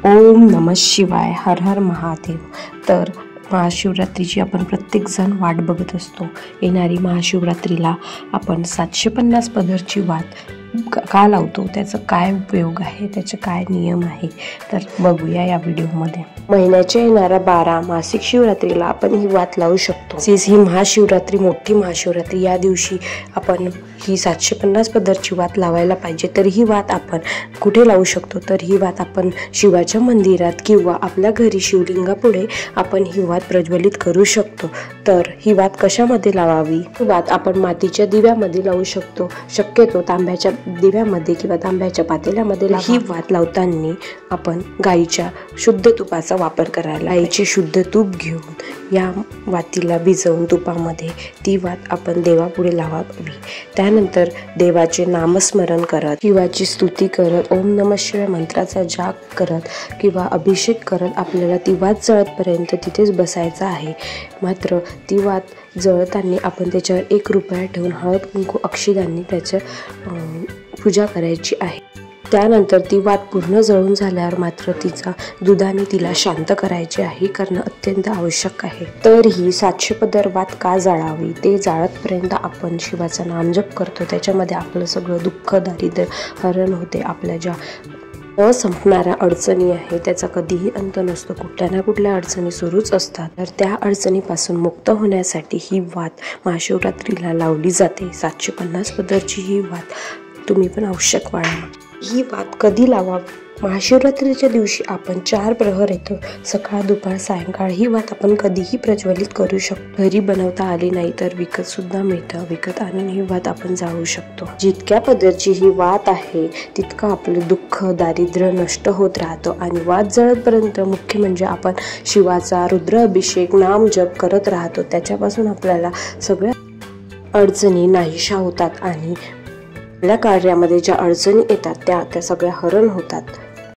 ओम नमः शिवाय, हर हर महादेव। तर महाशिवरात्रीची आपण प्रत्येकजण वाट बघत असतो। येणारी महाशिवरात्रीला आपण 750 पदरची वात का लावतो, त्याचं काय उपयोग आहे, त्याचे काय नियम आहे, तर बघूया या व्हिडिओमध्ये। महिन्याच्या येणाऱ्या 12 मासिक शिवरात्रीला आपण ही वात लावू शकतो। ही महाशिवरात्री, मोठी महाशिवरात्री, या दिवशी आपण ही 750 पदरची वात लावायला पाहिजे। तर ही वात आपण कुठे लावू शकतो, तर ही वात आपण शिवाच्या मंदिरात किंवा आपल्या घरी शिवलिंगापुढे आपण ही वात प्रज्वलित करू शकतो। तर ही वात कशामध्ये लावावी? ही वात आपण मातीच्या दिव्यामध्ये लावू शकतो, शक्यतो तांब्याच्या दिव्यामध्ये किंवा तांब्याच्या पातेल्यामध्ये। ही वात लावताना आपण गाईच्या शुद्ध तुपाचा वापर करायला, गाईचे शुद्ध तूप घेऊन या वातीला भिजवून तुपामध्ये ती वात आपण देवापुढे लावावी। त्यानंतर देवाचे नामस्मरण करत, शिवाची स्तुती करत, ओम नमः शिवाय मंत्राचा जाप करत किंवा अभिषेक करत आपल्याला ती वात जळतपर्यंत तिथेच बसायचं आहे। मात्र ती वात जळताना आपण त्याच्यावर 1 रुपया ठेवून हळद कुंकू अक्षिदांनी त्याच्या पूजा करायची आहे। त्यानंतर ती वात पूर्ण जळून झाल्यावर मात्र तिचा दुधाने तिला शांत करायचे आहे, करणं अत्यंत आवश्यक आहे। तर ही 700 पदर वात का जाळावी, ते जाळतपर्यंत आपण शिवाचा नामजप करतो, त्याच्यामध्ये आपलं सगळं दुःख दारिद्र्य हरण होते। आपल्या ज्या न संपणाऱ्या अडचणी आहे त्याचा कधीही अंत नसतो, कुठल्या ना कुठल्या अडचणी सुरूच असतात। तर त्या अडचणीपासून मुक्त होण्यासाठी ही वात महाशिवरात्रीला लावली जाते। 750 पदरची ही वात तुम्ही पण आवश्यक वाढवा। ही वात कधी लावावी? महाशिवरात्रीच्या दिवशी आपण 4 प्रहर येतो, सकाळ दुपार सायंकाळ। ही वात आपण कधीही प्रज्वलित करू शकतो। घरी बनवता आली नाही तर विकत सुद्धा मिळतं, विकत आणून ही वात आपण जाळू शकतो। जितक्या पदरची ही वात आहे तितकं आपलं दुःख दारिद्र्य नष्ट होत राहतं। आणि वात जळतपर्यंत मुख्य म्हणजे आपण शिवाचा रुद्र अभिषेक नाम जप करत राहतो, त्याच्यापासून आपल्याला सगळ्या अडचणी नाहीशा होतात आणि आपल्या कार्यामध्ये ज्या अडचणी येतात त्या सगळ्या हरण होतात।